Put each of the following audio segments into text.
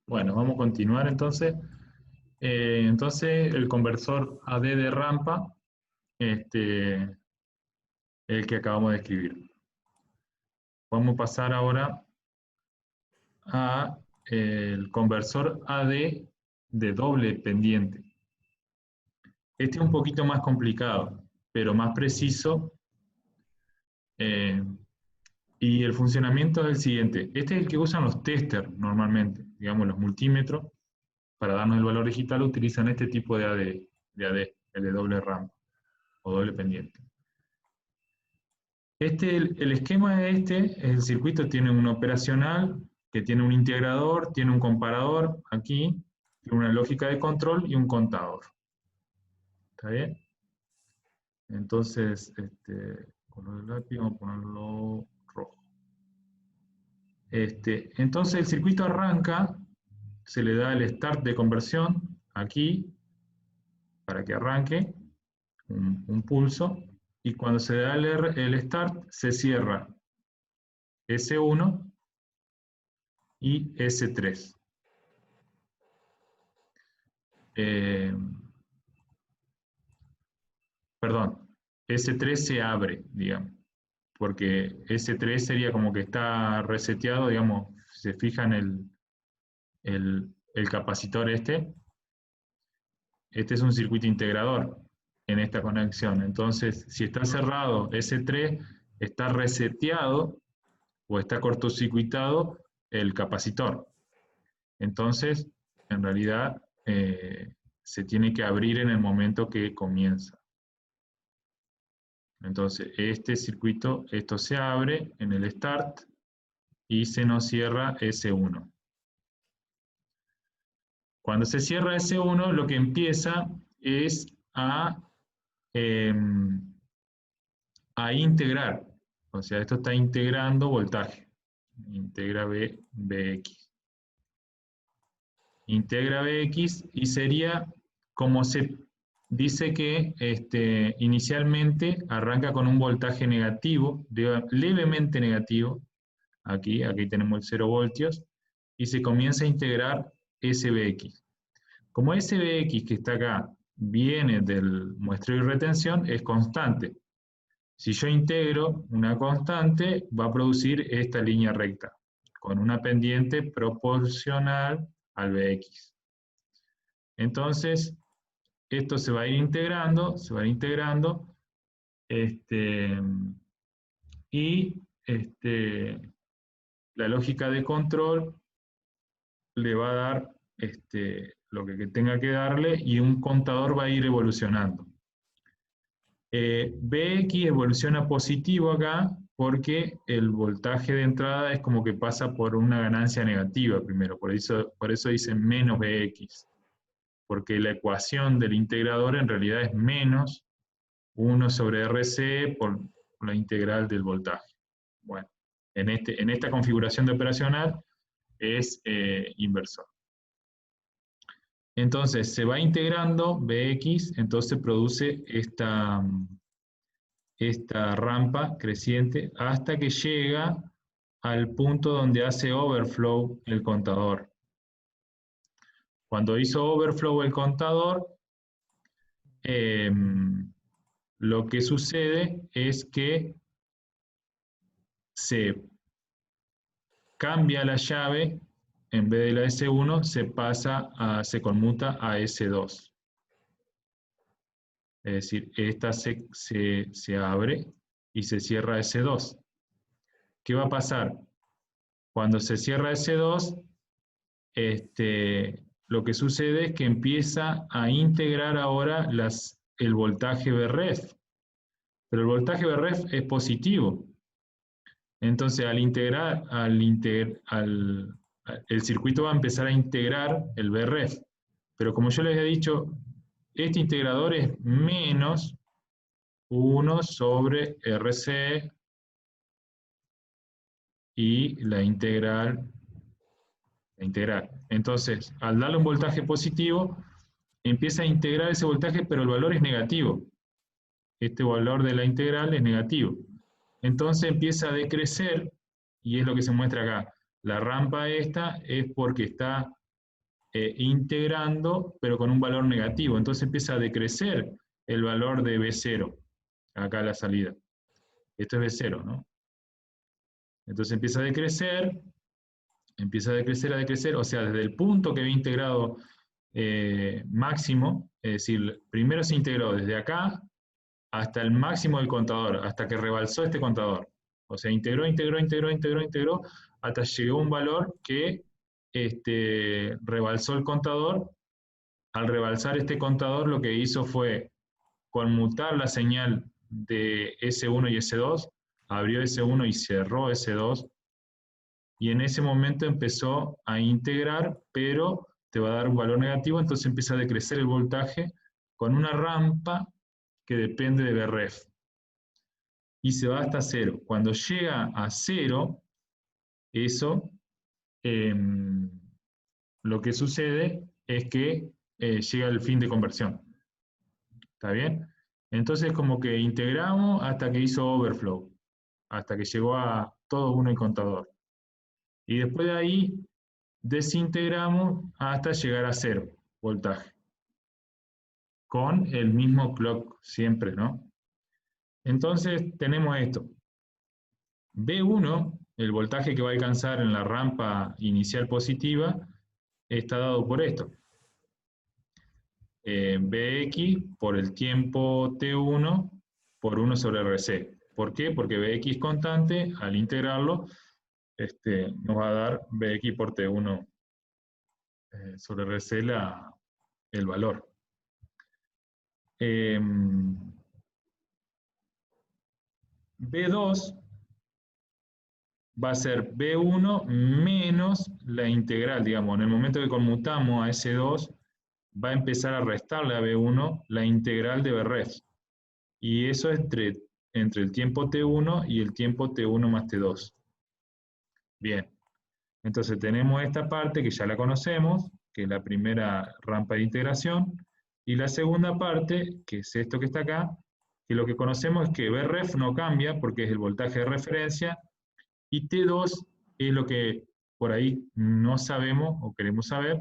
Bueno, vamos a continuar entonces. Entonces, el conversor AD de rampa, el que acabamos de escribir. Vamos a pasar ahora a el conversor AD de doble pendiente. Este es un poquito más complicado, pero más preciso. Y el funcionamiento es el siguiente. Este es el que usan los testers normalmente, digamos los multímetros. Para darnos el valor digital utilizan este tipo de AD, el de doble rampa o doble pendiente. El esquema de el circuito tiene un operacional que tiene un integrador, tiene un comparador aquí, una lógica de control y un contador. ¿Está bien? Entonces, color de lápiz, vamos a ponerlo rojo. Entonces el circuito arranca, se le da el start de conversión aquí, para que arranque, un pulso, y cuando se da el start, se cierra S1 y S3. Perdón, S3 se abre, digamos, porque S3 sería como que está reseteado, digamos, se fija en el capacitor este es un circuito integrador en esta conexión. Entonces, si está cerrado S3, está reseteado o está cortocircuitado el capacitor. Entonces, en realidad, se tiene que abrir en el momento que comienza. Entonces, este circuito, esto se abre en el start y se nos cierra S1. Cuando se cierra S1, lo que empieza es a integrar. O sea, esto está integrando voltaje. Integra Bx. Integra Bx y sería como se dice que inicialmente arranca con un voltaje negativo, levemente negativo. Aquí tenemos el 0 voltios. Y se comienza a integrar SBX. Como SBX que está acá viene del muestreo y retención, es constante. Si yo integro una constante, va a producir esta línea recta, con una pendiente proporcional al Bx. Entonces, esto se va a ir integrando, y la lógica de control le va a dar lo que tenga que darle y un contador va a ir evolucionando. Bx evoluciona positivo acá porque el voltaje de entrada es como que pasa por una ganancia negativa primero, por eso dice menos Bx, porque la ecuación del integrador en realidad es menos 1 sobre RC por la integral del voltaje. Bueno, en esta configuración de operacional es inversor. Entonces se va integrando Bx, entonces produce esta rampa creciente hasta que llega al punto donde hace overflow el contador. Cuando hizo overflow el contador, lo que sucede es que se cambia la llave, en vez de la S1 se conmuta a S2. Es decir, esta se abre y se cierra S2. ¿Qué va a pasar? Cuando se cierra S2, lo que sucede es que empieza a integrar ahora el voltaje Vref. Pero el voltaje Vref es positivo. Entonces, al integrar, el circuito va a empezar a integrar el Vref. Pero como yo les había dicho, este integrador es menos 1 sobre RC y la integral. Entonces, al darle un voltaje positivo, empieza a integrar ese voltaje, pero el valor es negativo. Este valor de la integral es negativo. Entonces empieza a decrecer, y es lo que se muestra acá. La rampa esta es porque está integrando, pero con un valor negativo. Entonces empieza a decrecer el valor de B0, acá a la salida. Esto es B0, ¿no? Entonces empieza a decrecer, a decrecer, o sea, desde el punto que había integrado máximo, es decir, primero se integró desde acá hasta el máximo del contador, hasta que rebalsó este contador. O sea, integró, hasta llegó a un valor que rebalsó el contador. Al rebalsar este contador, lo que hizo fue conmutar la señal de S1 y S2, abrió S1 y cerró S2, y en ese momento empezó a integrar, pero te va a dar un valor negativo, entonces empieza a decrecer el voltaje con una rampa que depende de Bref. Y se va hasta 0. Cuando llega a 0, eso, lo que sucede es que llega el fin de conversión. ¿Está bien? Entonces como que integramos hasta que hizo overflow, hasta que llegó a todo uno el contador. Y después de ahí desintegramos hasta llegar a 0 voltaje. Con el mismo clock siempre, ¿no? Entonces tenemos esto. B1, el voltaje que va a alcanzar en la rampa inicial positiva, está dado por esto. Bx por el tiempo T1 por 1 sobre RC. ¿Por qué? Porque Bx constante, al integrarlo, nos va a dar Bx por T1 sobre RC el valor. B2 va a ser B1 menos la integral, digamos, en el momento que conmutamos a S2, va a empezar a restarle a B1 la integral de Bref. Y eso es entre el tiempo T1 y el tiempo T1 más T2. Bien, entonces tenemos esta parte que ya la conocemos, que es la primera rampa de integración, y la segunda parte, que es esto que está acá, que lo que conocemos es que Bref no cambia porque es el voltaje de referencia, y T2 es lo que por ahí no sabemos o queremos saber,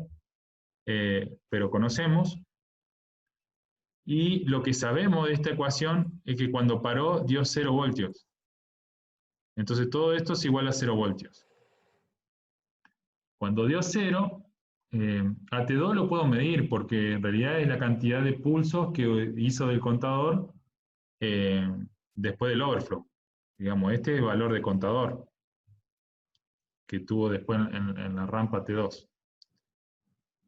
pero conocemos. Y lo que sabemos de esta ecuación es que cuando paró dio 0 voltios. Entonces todo esto es igual a 0 voltios. Cuando dio 0, a T2 lo puedo medir porque en realidad es la cantidad de pulsos que hizo del contador después del overflow. Digamos, este es el valor de contador que tuvo después en la rampa T2.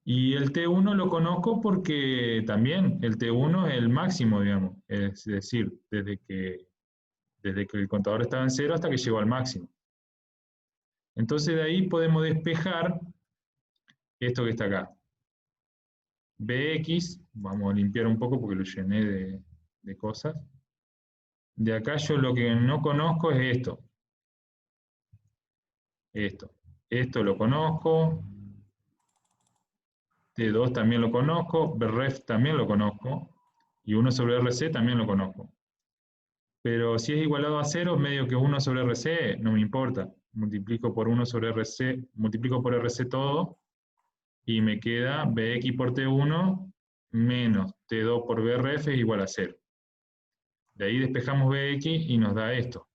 Y el T1 lo conozco porque también el T1 es el máximo, digamos. Es decir, desde que el contador estaba en 0 hasta que llegó al máximo. Entonces de ahí podemos despejar esto que está acá. Bx, vamos a limpiar un poco porque lo llené de cosas. De acá yo lo que no conozco es esto. Esto lo conozco. T2 también lo conozco. Bref también lo conozco. Y 1 sobre RC también lo conozco. Pero si es igualado a 0, medio que 1 sobre RC, no me importa. Multiplico por 1 sobre RC, multiplico por RC todo, y me queda Bx por T1 menos T2 por Bref es igual a 0. De ahí despejamos Bx y nos da esto.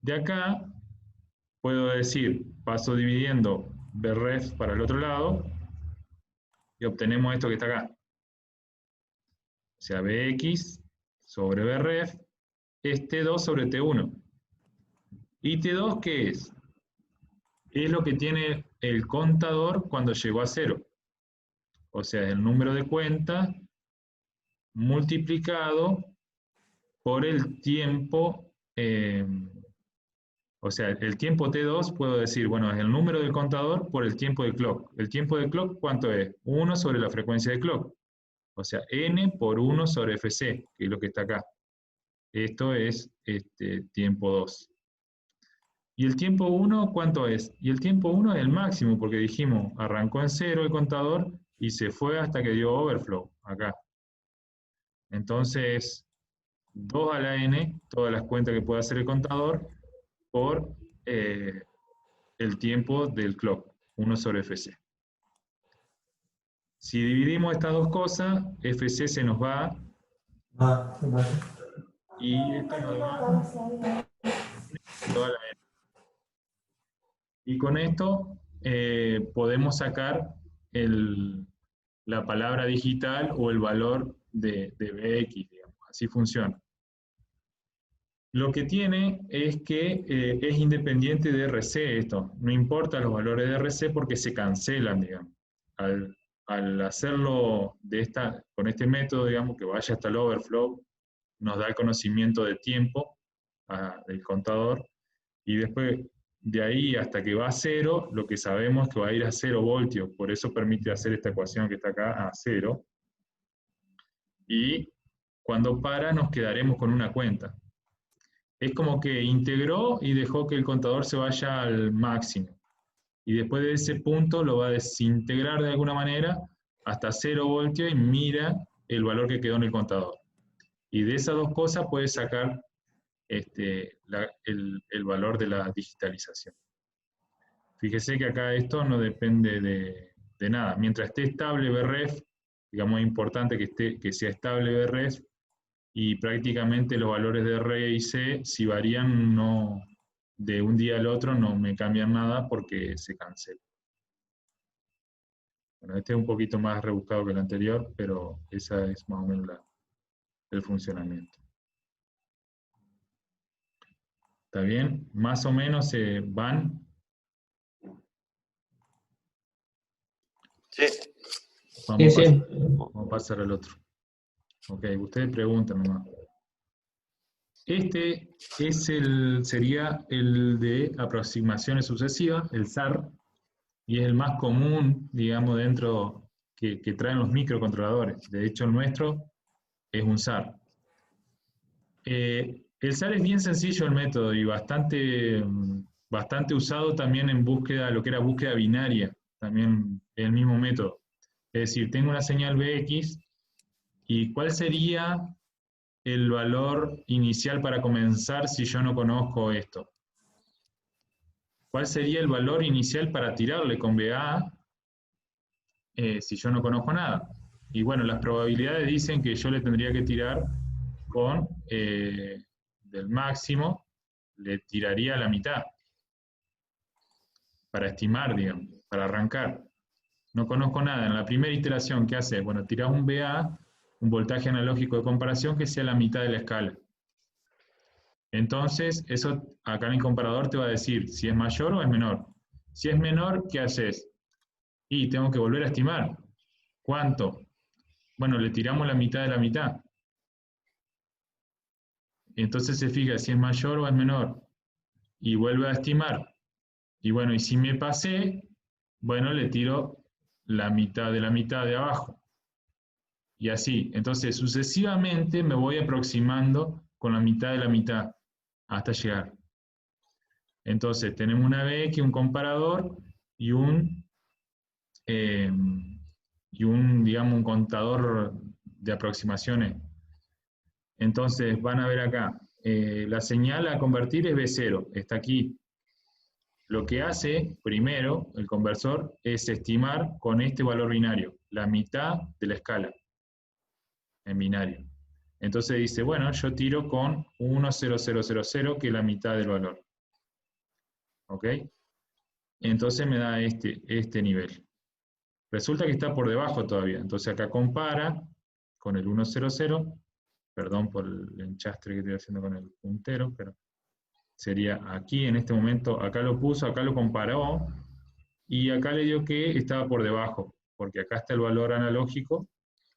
De acá puedo decir, paso dividiendo Bref para el otro lado, y obtenemos esto que está acá. O sea, Bx sobre Bref es T2 sobre T1. ¿Y T2 qué es? Es lo que tiene el contador cuando llegó a 0. O sea, el número de cuentas multiplicado por el tiempo, o sea, el tiempo T2 puedo decir, bueno, es el número del contador por el tiempo de clock. ¿El tiempo de clock cuánto es? 1 sobre la frecuencia de clock. O sea, n por 1 sobre fc, que es lo que está acá. Esto es tiempo 2. ¿Y el tiempo 1 cuánto es? Y el tiempo 1 es el máximo, porque dijimos, arrancó en 0 el contador y se fue hasta que dio overflow, acá. Entonces, 2 a la n, todas las cuentas que puede hacer el contador, por el tiempo del clock, 1 sobre fc. Si dividimos estas dos cosas, FC se nos va y esto nos da toda la... Y con esto podemos sacar la palabra digital o el valor de BX, digamos. Así funciona. Lo que tiene es que es independiente de RC esto. No importa los valores de RC porque se cancelan, digamos. Al hacerlo con este método, digamos, que vaya hasta el overflow, nos da el conocimiento de tiempo del contador, y después de ahí hasta que va a 0, lo que sabemos es que va a ir a 0 voltios, por eso permite hacer esta ecuación que está acá a 0, y cuando para nos quedaremos con una cuenta. Es como que integró y dejó que el contador se vaya al máximo, y después de ese punto lo va a desintegrar de alguna manera hasta 0 voltios y mira el valor que quedó en el contador. Y de esas dos cosas puedes sacar el valor de la digitalización. Fíjese que acá esto no depende de nada. Mientras esté estable BREF, digamos, es importante que sea estable BREF, y prácticamente los valores de R y C, si varían de un día al otro, no me cambian nada porque se cancela. Bueno, este es un poquito más rebuscado que el anterior, pero esa es más o menos el funcionamiento. ¿Está bien? Más o menos se van. Sí. Vamos a pasar al otro. Ok, ustedes preguntan nomás. Este sería el de aproximaciones sucesivas, el SAR, y es el más común, digamos, dentro que traen los microcontroladores. De hecho, el nuestro es un SAR. El SAR es bien sencillo el método y bastante usado también en búsqueda, lo que era búsqueda binaria, también es el mismo método. Es decir, tengo una señal BX, ¿y cuál sería el valor inicial para comenzar si yo no conozco esto? ¿Cuál sería el valor inicial para tirarle con BA si yo no conozco nada? Y bueno, las probabilidades dicen que yo le tendría que tirar con del máximo, le tiraría a la mitad para estimar, digamos, para arrancar. No conozco nada. En la primera iteración, ¿qué hace? Bueno, tirás un BA, un voltaje analógico de comparación que sea la mitad de la escala. Entonces, eso acá en el comparador te va a decir si es mayor o es menor. Si es menor, ¿qué haces? Y tengo que volver a estimar. ¿Cuánto? Bueno, le tiramos la mitad de la mitad. Entonces se fija si es mayor o es menor. Y vuelve a estimar. Y bueno, y si me pasé, bueno, le tiro la mitad de abajo. Y así. Entonces, sucesivamente me voy aproximando con la mitad de la mitad hasta llegar. Entonces, tenemos una BX, un comparador y digamos, un contador de aproximaciones. Entonces, van a ver acá, la señal a convertir es B0, está aquí. Lo que hace, primero, el conversor, es estimar con este valor binario, la mitad de la escala en binario. Entonces dice, bueno, yo tiro con 1,0000, que es la mitad del valor. ¿Ok? Entonces me da este nivel. Resulta que está por debajo todavía. Entonces acá compara con el 1,00. Perdón por el enchastre que estoy haciendo con el puntero, pero sería aquí en este momento, acá lo puso, acá lo comparó, y acá le dio que estaba por debajo, porque acá está el valor analógico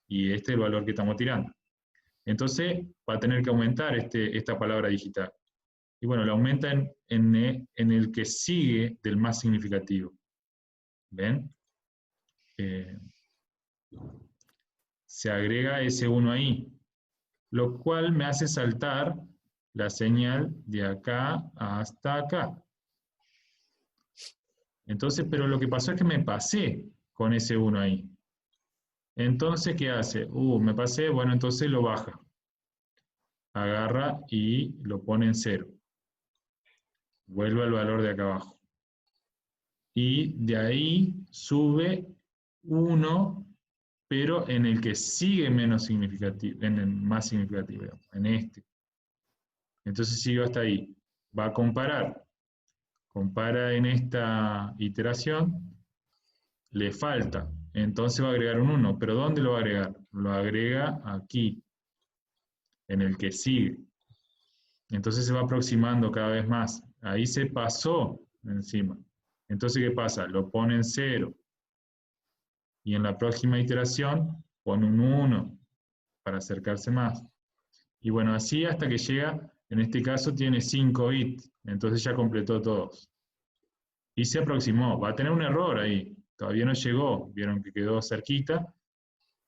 y este es el valor que estamos tirando. Entonces va a tener que aumentar esta palabra digital. Y bueno, lo aumenta en el que sigue del más significativo. ¿Ven? Se agrega ese 1 ahí, lo cual me hace saltar la señal de acá hasta acá. Entonces, pero lo que pasó es que me pasé con ese 1 ahí. Entonces, ¿qué hace? Me pasé, bueno, entonces lo baja. Agarra y lo pone en 0. Vuelve al valor de acá abajo. Y de ahí sube 1 pero en el que sigue menos significativo, en el más significativo, en este. Entonces sigo hasta ahí. Va a comparar. Compara en esta iteración, le falta. Entonces va a agregar un 1. ¿Pero dónde lo va a agregar? Lo agrega aquí, en el que sigue. Entonces se va aproximando cada vez más. Ahí se pasó encima. Entonces, ¿qué pasa? Lo pone en 0. Y en la próxima iteración pone un 1 para acercarse más. Y bueno, así hasta que llega, en este caso tiene 5 bits. Entonces ya completó todos. Y se aproximó. Va a tener un error ahí. Todavía no llegó. Vieron que quedó cerquita.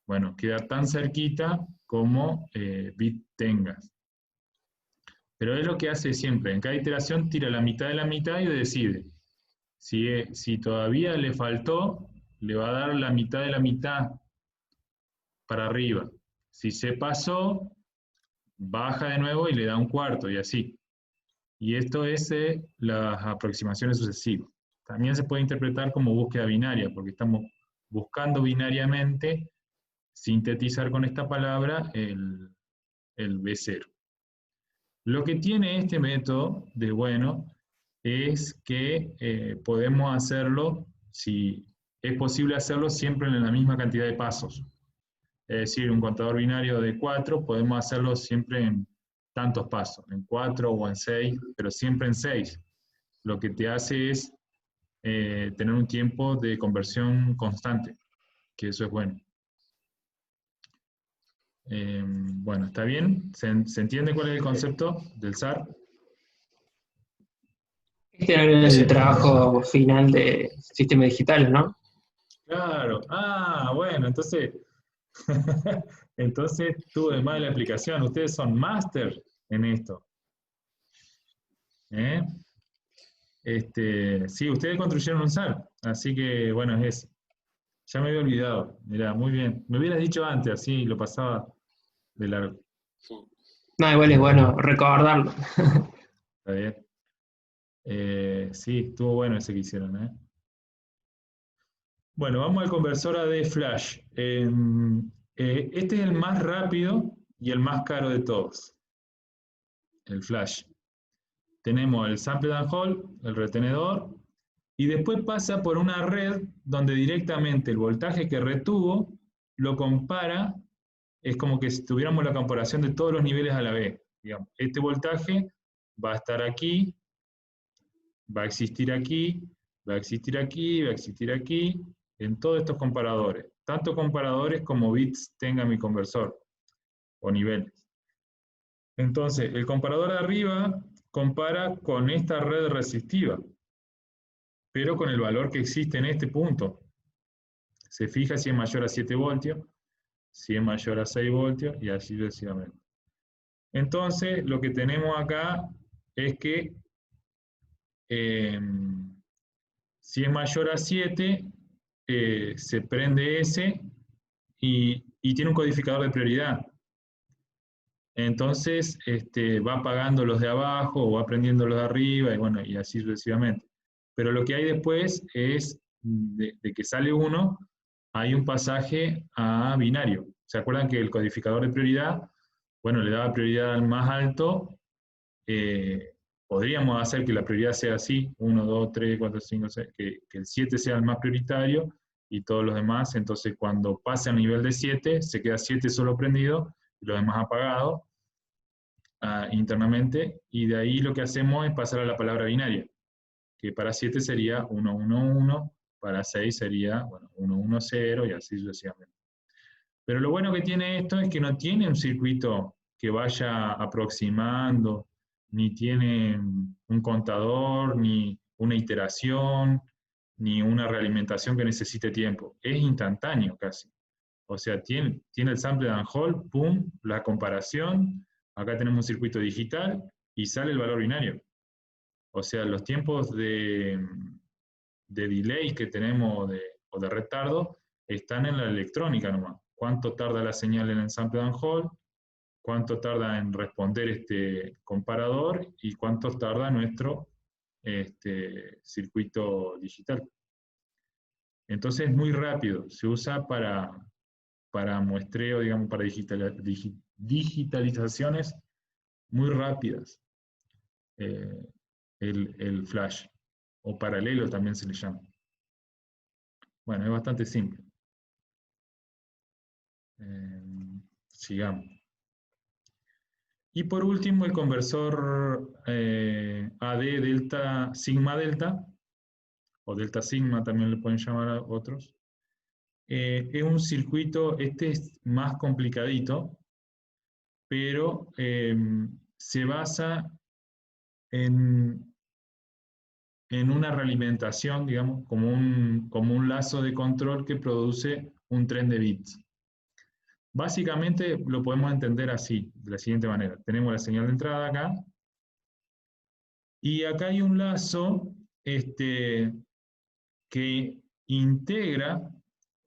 Bueno, queda tan cerquita como bit tengas. Pero es lo que hace siempre. En cada iteración tira la mitad de la mitad y decide. Si todavía le faltó, le va a dar la mitad de la mitad para arriba. Si se pasó, baja de nuevo y le da un cuarto y así. Y esto es las aproximaciones sucesivas. También se puede interpretar como búsqueda binaria, porque estamos buscando binariamente sintetizar con esta palabra el B0. Lo que tiene este método de bueno es que podemos hacerlo, si es posible hacerlo, siempre en la misma cantidad de pasos. Es decir, un contador binario de 4 podemos hacerlo siempre en tantos pasos, en 4 o en 6, pero siempre en 6. Lo que te hace es tener un tiempo de conversión constante, que eso es bueno. Bueno, ¿está bien? ¿Se entiende cuál es el concepto del SAR? Este era el trabajo final de sistemas digitales, ¿no? Claro. Ah, bueno, entonces, entonces tuve mal la aplicación. Ustedes son máster en esto. ¿Eh? Sí, ustedes construyeron un SAR, así que bueno, es eso. Ya me había olvidado. Mirá, muy bien. Me hubieras dicho antes, así lo pasaba de largo. No, igual es bueno recordarlo. Está bien. Sí, estuvo bueno ese que hicieron, ¿eh? Bueno, vamos al conversor AD Flash. Este es el más rápido y el más caro de todos. El Flash. Tenemos el sample and hold, el retenedor, y después pasa por una red donde directamente el voltaje que retuvo lo compara, es como que si tuviéramos la comparación de todos los niveles a la vez. Digamos, este voltaje va a estar aquí, va a existir aquí, va a existir aquí, va a existir aquí, en todos estos comparadores. Tanto comparadores como bits tenga mi conversor, o niveles. Entonces, el comparador de arriba compara con esta red resistiva, pero con el valor que existe en este punto. Se fija si es mayor a 7 voltios, si es mayor a 6 voltios, y así sucesivamente. Entonces, lo que tenemos acá es que si es mayor a 7, se prende ese y tiene un codificador de prioridad. Entonces, va apagando los de abajo o va prendiendo los de arriba y bueno, y así sucesivamente. Pero lo que hay después es, de que sale uno, hay un pasaje a binario. ¿Se acuerdan que el codificador de prioridad, bueno, le daba prioridad al más alto? Podríamos hacer que la prioridad sea así, 1, 2, 3, 4, 5, 6, que el 7 sea el más prioritario y todos los demás, entonces cuando pase al nivel de 7, se queda 7 solo prendido y los demás apagados internamente, y de ahí lo que hacemos es pasar a la palabra binaria, que para 7 sería 1, 1, 1, para 6 sería, bueno, 1, 1, 0 y así sucesivamente. Pero lo bueno que tiene esto es que no tiene un circuito que vaya aproximando, ni tiene un contador, ni una iteración, ni una realimentación que necesite tiempo. Es instantáneo casi. O sea, tiene el sample and hold, pum, la comparación, acá tenemos un circuito digital y sale el valor binario. O sea, los tiempos de delay que tenemos o de retardo están en la electrónica nomás. Cuánto tarda la señal en el sample and hold, cuánto tarda en responder este comparador y cuánto tarda nuestro circuito digital. Entonces es muy rápido, se usa para para muestreo, digamos, para digitalizaciones muy rápidas, el flash, o paralelo también se le llama. Bueno, es bastante simple. Sigamos. Y por último, el conversor AD delta sigma delta, o delta sigma también le pueden llamar a otros. Es un circuito, este es más complicadito, pero se basa en una realimentación, digamos, como un lazo de control que produce un tren de bits. Básicamente lo podemos entender así, de la siguiente manera. Tenemos la señal de entrada acá, y acá hay un lazo que integra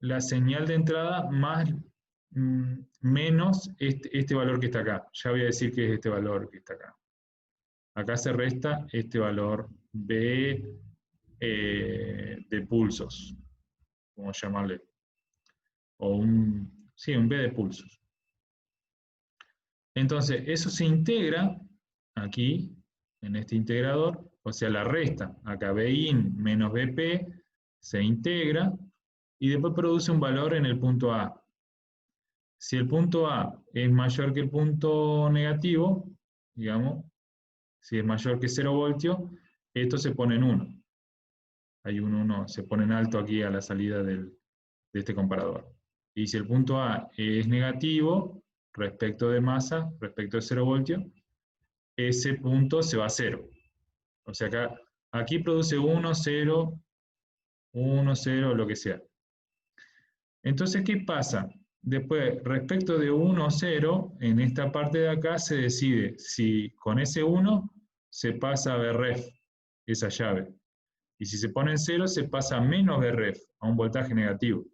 la señal de entrada más menos este valor que está acá. Ya voy a decir que es este valor que está acá. Acá se resta este valor B de pulsos, vamos a llamarle, o sí, un B de pulsos. Entonces, eso se integra aquí, en este integrador, o sea, la resta, acá Bin menos Bp, se integra, y después produce un valor en el punto A. Si el punto A es mayor que el punto negativo, digamos, si es mayor que 0 voltios, esto se pone en 1. Hay un 1, se pone en alto aquí a la salida de este comparador. Y si el punto A es negativo, respecto de masa, respecto de 0 voltios, ese punto se va a 0. O sea, aquí produce 1, 0, 1, 0, lo que sea. Entonces, ¿qué pasa? Después, respecto de 1, 0, en esta parte de acá se decide si con ese 1 se pasa a Vref, esa llave. Y si se pone en 0, se pasa a menos Vref, a un voltaje negativo.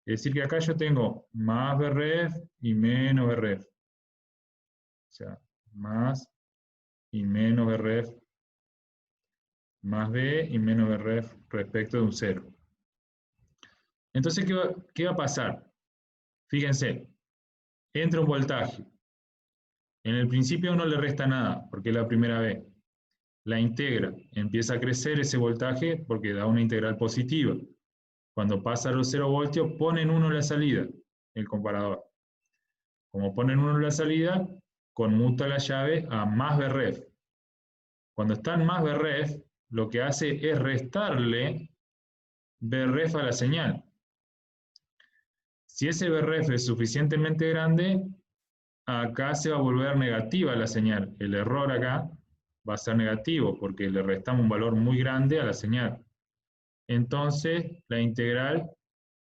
Es decir, que acá yo tengo más Vref y menos Vref. O sea, más y menos Vref, más B y menos Vref respecto de un 0. Entonces, ¿qué va a pasar? Fíjense, entra un voltaje. En el principio no le resta nada, porque es la primera vez. La integra, empieza a crecer ese voltaje porque da una integral positiva. Cuando pasa a los 0 voltios, ponen 1 en la salida, el comparador. Como ponen 1 en la salida, conmuta la llave a más Vref. Cuando está en más Vref, lo que hace es restarle Vref a la señal. Si ese Vref es suficientemente grande, acá se va a volver negativa la señal. El error acá va a ser negativo porque le restamos un valor muy grande a la señal. Entonces, la integral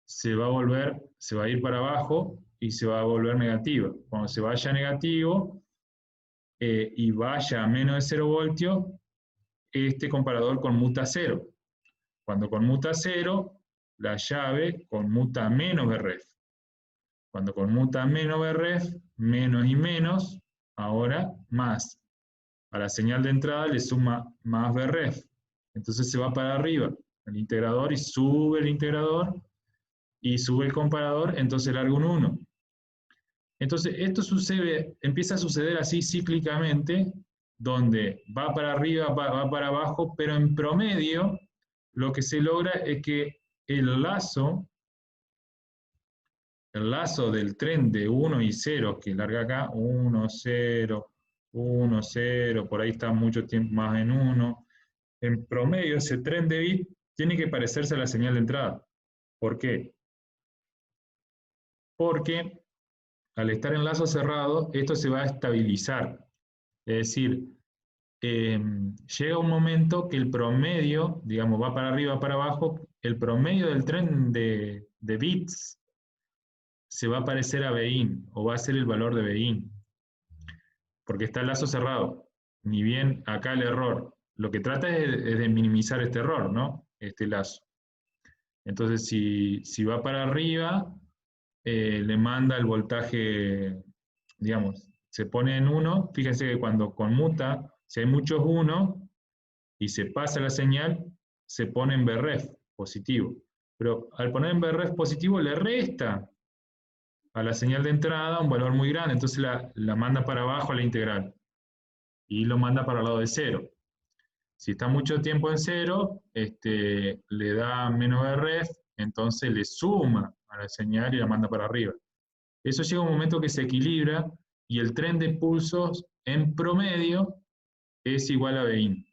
se va a ir para abajo y se va a volver negativa. Cuando se vaya negativo y vaya a menos de 0 voltios, este comparador conmuta a 0. Cuando conmuta a 0, la llave conmuta a menos Vref. Cuando conmuta a menos Vref, menos y menos, ahora más. A la señal de entrada le suma más Vref. Entonces se va para arriba el integrador y sube el integrador y sube el comparador, entonces larga un 1. Entonces esto empieza a suceder así cíclicamente, donde va para arriba, va para abajo, pero en promedio lo que se logra es que el lazo del tren de 1 y 0, que larga acá, 1, 0, 1, 0, por ahí está mucho tiempo más en 1, en promedio ese tren de bit tiene que parecerse a la señal de entrada. ¿Por qué? Porque al estar en lazo cerrado, esto se va a estabilizar. Es decir, llega un momento que el promedio, digamos, va para arriba, para abajo, el promedio del tren de bits se va a parecer a Bin, o va a ser el valor de Bin, porque está el lazo cerrado. Ni bien acá el error. Lo que trata es de minimizar este error, ¿no? Este lazo. Entonces, si va para arriba, le manda el voltaje, digamos, se pone en 1. Fíjense que cuando conmuta, si hay muchos 1 y se pasa la señal, se pone en Vref positivo. Pero al poner en Vref positivo le resta a la señal de entrada un valor muy grande, entonces la manda para abajo a la integral y lo manda para el lado de 0. Si está mucho tiempo en 0, le da menos ref, entonces le suma a la señal y la manda para arriba. Eso llega a un momento que se equilibra y el tren de pulsos en promedio es igual a Bin.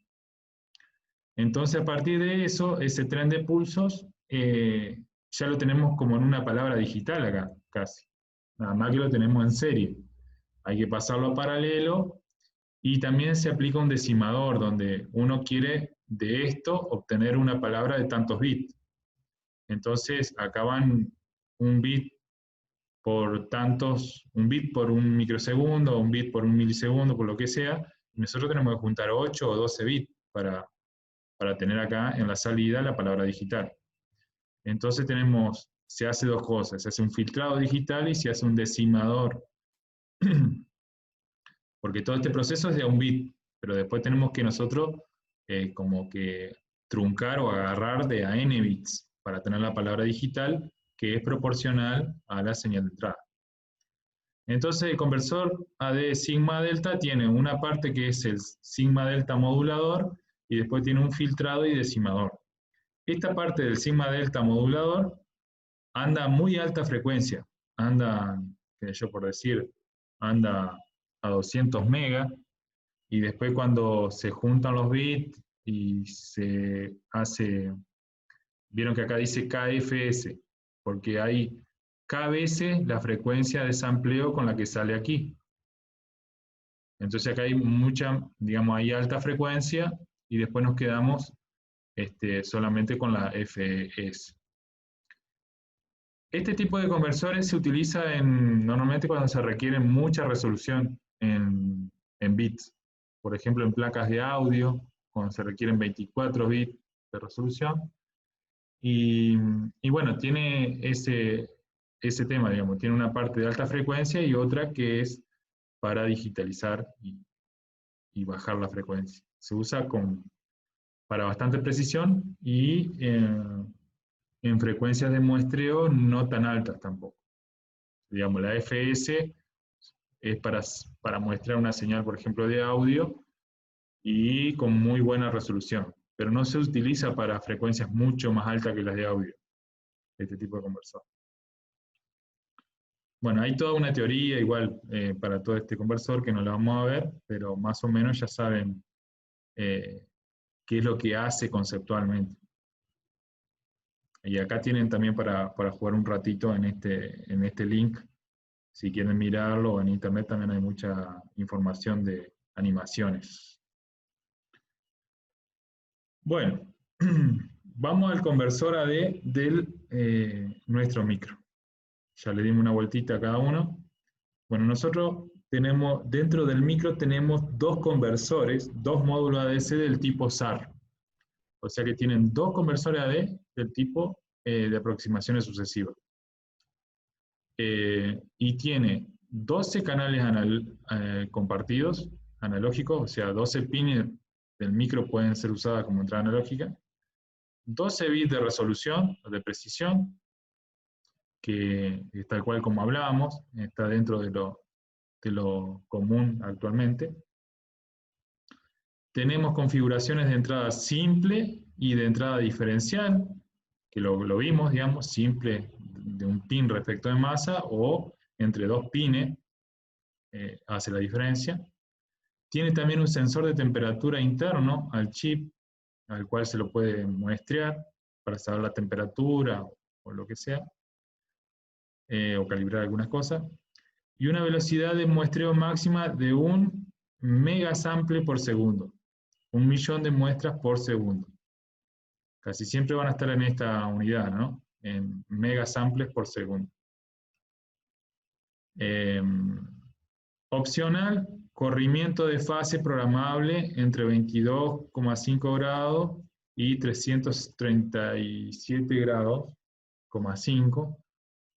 Entonces, a partir de eso, ese tren de pulsos ya lo tenemos como en una palabra digital acá, casi. Nada más que lo tenemos en serie. Hay que pasarlo a paralelo y también se aplica un decimador donde uno quiere de esto obtener una palabra de tantos bits. Entonces, acá van un bit por tantos, un bit por un microsegundo, un bit por un milisegundo, por lo que sea, y nosotros tenemos que juntar 8 o 12 bits para tener acá en la salida la palabra digital. Entonces se hace dos cosas, se hace un filtrado digital y se hace un decimador. Porque todo este proceso es de un bit, pero después tenemos que nosotros como que truncar o agarrar de a n bits para tener la palabra digital que es proporcional a la señal de entrada. Entonces el conversor AD sigma delta tiene una parte que es el sigma delta modulador y después tiene un filtrado y decimador. Esta parte del sigma delta modulador anda a muy alta frecuencia, anda, yo por decir, anda a 200 megas, y después cuando se juntan los bits y se hace, vieron que acá dice KFS, porque hay K veces la frecuencia de sampleo con la que sale aquí. Entonces acá hay mucha, digamos, hay alta frecuencia y después nos quedamos solamente con la FS. Este tipo de conversores se utiliza normalmente cuando se requiere mucha resolución en bits. Por ejemplo, en placas de audio, cuando se requieren 24 bits de resolución. Y bueno, tiene ese tema, digamos, tiene una parte de alta frecuencia y otra que es para digitalizar y bajar la frecuencia. Se usa para bastante precisión y en frecuencias de muestreo no tan altas tampoco. Digamos, la FS es para muestrear una señal, por ejemplo, de audio y con muy buena resolución, pero no se utiliza para frecuencias mucho más altas que las de audio, este tipo de conversor. Bueno, hay toda una teoría igual para todo este conversor que no la vamos a ver, pero más o menos ya saben qué es lo que hace conceptualmente. Y acá tienen también para jugar un ratito en este link, si quieren mirarlo, en internet también hay mucha información de animaciones. Bueno, vamos al conversor AD de nuestro micro. Ya le dimos una vueltita a cada uno. Bueno, nosotros tenemos, dentro del micro tenemos dos conversores, dos módulos ADC del tipo SAR. O sea que tienen dos conversores AD del tipo de aproximaciones sucesivas. Y tiene 12 canales compartidos, analógicos, o sea, 12 pines del micro pueden ser usadas como entrada analógica, 12 bits de resolución, o de precisión, que es tal cual como hablábamos, está dentro de lo común actualmente. Tenemos configuraciones de entrada simple y de entrada diferencial, que lo vimos, digamos, simple de un pin respecto de masa o entre dos pines hace la diferencia. Tiene también un sensor de temperatura interno al chip, al cual se lo puede muestrear para saber la temperatura o lo que sea, o calibrar algunas cosas. Y una velocidad de muestreo máxima de 1 megasample por segundo. 1 millón de muestras por segundo. Casi siempre van a estar en esta unidad, ¿no? En megasamples por segundo. Opcional, corrimiento de fase programable entre 22,5 grados y 337 grados, 5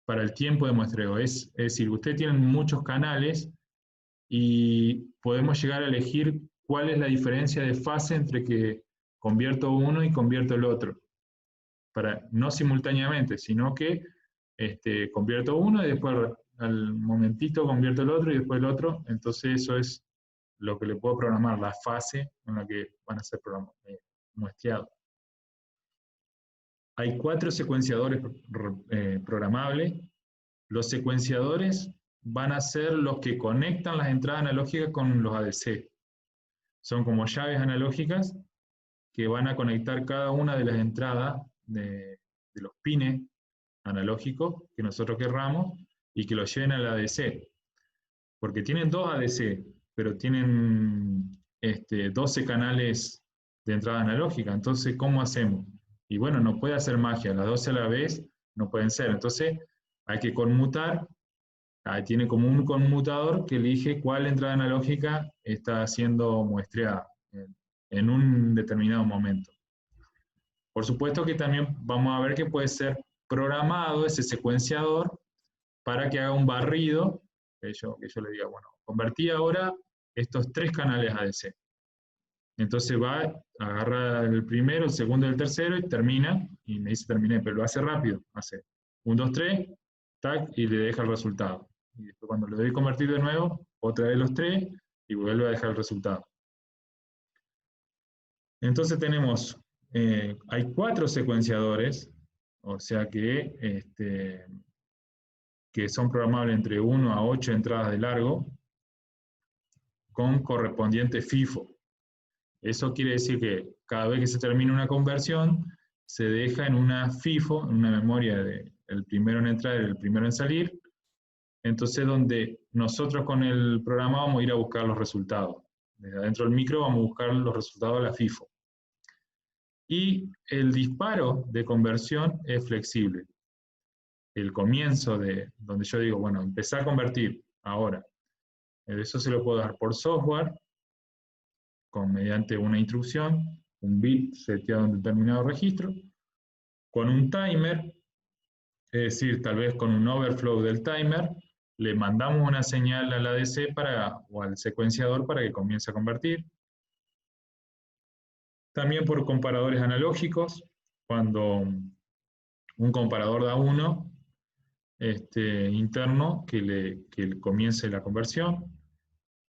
para el tiempo de muestreo. Es decir, usted tiene muchos canales y podemos llegar a elegir cuál es la diferencia de fase entre que convierto uno y convierto el otro. No simultáneamente, sino que convierto uno y después al momentito convierto el otro y después el otro, entonces eso es lo que le puedo programar, la fase en la que van a ser muestreados. Hay 4 secuenciadores programables. Los secuenciadores van a ser los que conectan las entradas analógicas con los ADC. Son como llaves analógicas que van a conectar cada una de las entradas de los pines analógicos que nosotros querramos y que los lleven al ADC. Porque tienen 2 ADC, pero tienen 12 canales de entrada analógica. Entonces, ¿cómo hacemos? Y bueno, no puede hacer magia, las 12 a la vez no pueden ser. Entonces, hay que conmutar. Ahí tiene como un conmutador que elige cuál entrada analógica está siendo muestreada en un determinado momento. Por supuesto que también vamos a ver que puede ser programado ese secuenciador para que haga un barrido, que yo le diga, bueno, convertí ahora estos 3 canales ADC. Entonces va, agarra el primero, el segundo y el tercero y termina, y me dice terminé, pero lo hace rápido, hace 1, 2, 3, tac, y le deja el resultado. Y después cuando le doy convertir de nuevo, otra vez los 3, y vuelve a dejar el resultado. Entonces tenemos, hay 4 secuenciadores, o sea que son programables entre 1 a 8 entradas de largo, con correspondiente FIFO. Eso quiere decir que cada vez que se termina una conversión, se deja en una FIFO, en una memoria de el primero en entrar y el primero en salir, entonces donde nosotros con el programa vamos a ir a buscar los resultados. Desde adentro del micro vamos a buscar los resultados de la FIFO. Y el disparo de conversión es flexible. El comienzo de donde yo digo, bueno, empezar a convertir ahora. Eso se lo puedo dar por software, mediante una instrucción, un bit seteado en determinado registro, con un timer, es decir, tal vez con un overflow del timer, le mandamos una señal al ADC o al secuenciador para que comience a convertir. También por comparadores analógicos, cuando un comparador da 1 interno que comience la conversión.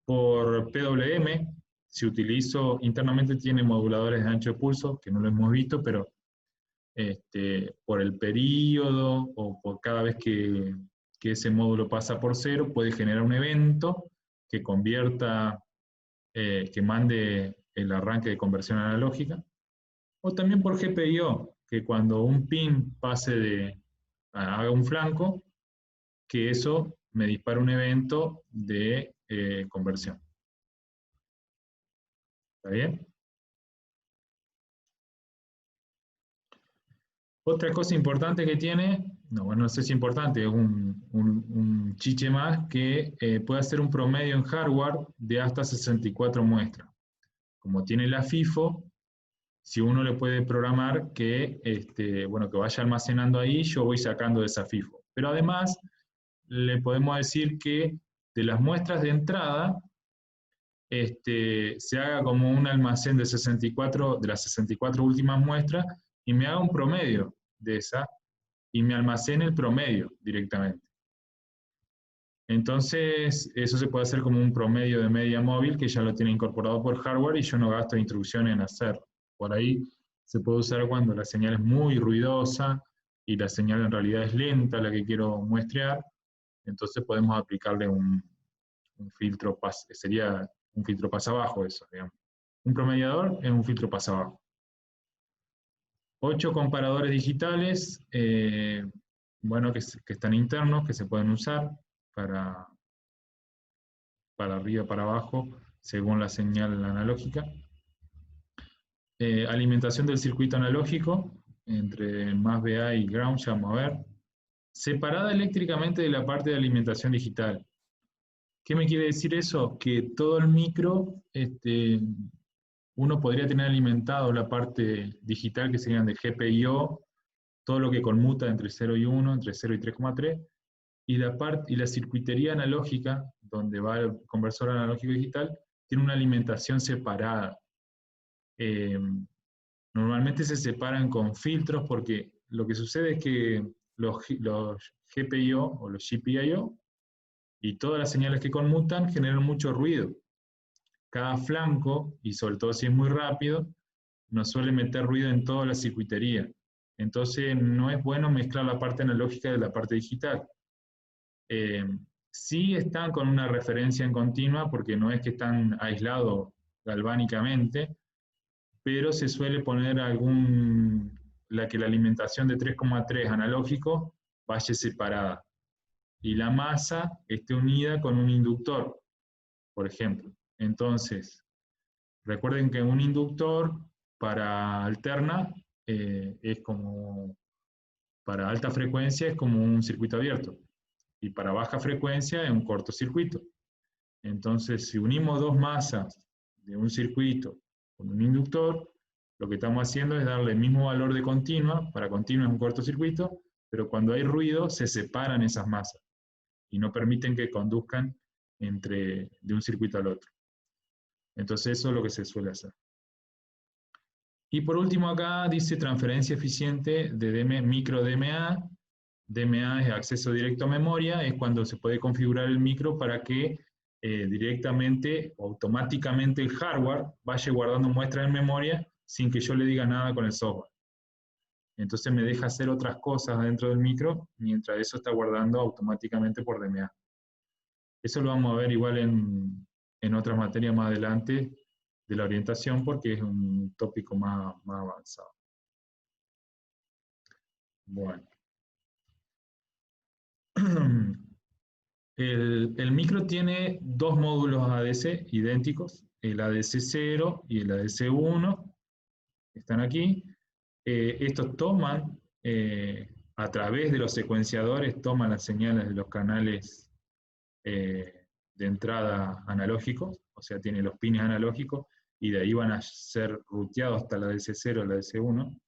Por PWM, si utilizo, internamente tiene moduladores de ancho de pulso, que no lo hemos visto, pero por el periodo o por cada vez que ese módulo pasa por 0, puede generar un evento que convierta, que mande el arranque de conversión analógica. O también por GPIO, que cuando un pin haga un flanco, que eso me dispara un evento de conversión. ¿Está bien? Otra cosa importante que tiene, no sé si importante, es un chiche más, que puede hacer un promedio en hardware de hasta 64 muestras. Como tiene la FIFO, si uno le puede programar que vaya almacenando ahí, yo voy sacando de esa FIFO. Pero además, le podemos decir que de las muestras de entrada, se haga como un almacén de las 64 últimas muestras, y me haga un promedio de esa, y me almacene el promedio directamente. Entonces, eso se puede hacer como un promedio de media móvil, que ya lo tiene incorporado por hardware, y yo no gasto instrucciones en hacerlo. Por ahí se puede usar cuando la señal es muy ruidosa, y la señal en realidad es lenta, la que quiero muestrear. Entonces podemos aplicarle un filtro, sería un filtro pasa abajo eso, digamos. Un promediador es un filtro pasa abajo. 8 comparadores digitales, que están internos, que se pueden usar para arriba, para abajo, según la señal analógica. Alimentación del circuito analógico, entre más VA y ground, ya vamos a ver. Separada eléctricamente de la parte de alimentación digital. ¿Qué me quiere decir eso? Que todo el micro, uno podría tener alimentado la parte digital, que serían de GPIO, todo lo que conmuta entre 0 y 1, entre 0 y 3,3, y la circuitería analógica, donde va el conversor analógico digital, tiene una alimentación separada. Normalmente se separan con filtros, porque lo que sucede es que los GPIO o los GPIO Y todas las señales que conmutan generan mucho ruido. Cada flanco, y sobre todo si es muy rápido, nos suele meter ruido en toda la circuitería. Entonces no es bueno mezclar la parte analógica de la parte digital. Sí están con una referencia en continua, porque no es que están aislados galvánicamente, pero se suele poner que la alimentación de 3,3 analógico vaya separada y la masa esté unida con un inductor, por ejemplo. Entonces, recuerden que un inductor para alterna es como, para alta frecuencia es como un circuito abierto, y para baja frecuencia es un cortocircuito. Entonces, si unimos dos masas de un circuito con un inductor, lo que estamos haciendo es darle el mismo valor de continua, para continua es un cortocircuito, pero cuando hay ruido se separan esas masas y no permiten que conduzcan de un circuito al otro. Entonces eso es lo que se suele hacer. Y por último acá dice transferencia eficiente de micro DMA. DMA es acceso directo a memoria, es cuando se puede configurar el micro para que directamente o automáticamente el hardware vaya guardando muestras en memoria sin que yo le diga nada con el software. Entonces me deja hacer otras cosas dentro del micro mientras eso está guardando automáticamente por DMA. Eso lo vamos a ver igual en otras materias más adelante de la orientación, porque es un tópico más avanzado. Bueno. El micro tiene dos módulos ADC idénticos, el ADC0 y el ADC1, están aquí. Estos toman, a través de los secuenciadores, toman las señales de los canales de entrada analógicos, o sea, tiene los pines analógicos, y de ahí van a ser ruteados hasta la ADC0 y la ADC1,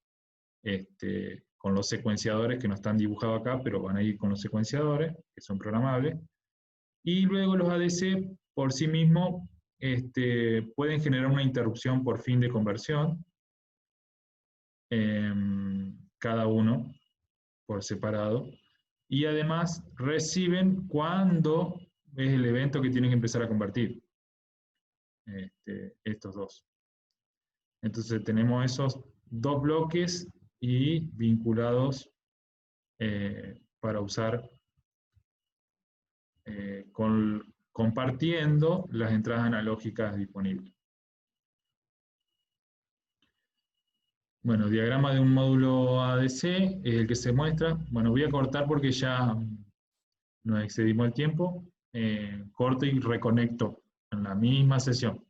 con los secuenciadores que no están dibujados acá, pero van a ir con los secuenciadores, que son programables. Y luego los ADC por sí mismos pueden generar una interrupción por fin de conversión, cada uno por separado, y además reciben cuando es el evento que tienen que empezar a convertir, estos dos. Entonces tenemos esos dos bloques y vinculados para usar compartiendo las entradas analógicas disponibles. Bueno, diagrama de un módulo ADC es el que se muestra. Bueno, voy a cortar porque ya nos excedimos el tiempo. Corto y reconecto en la misma sesión.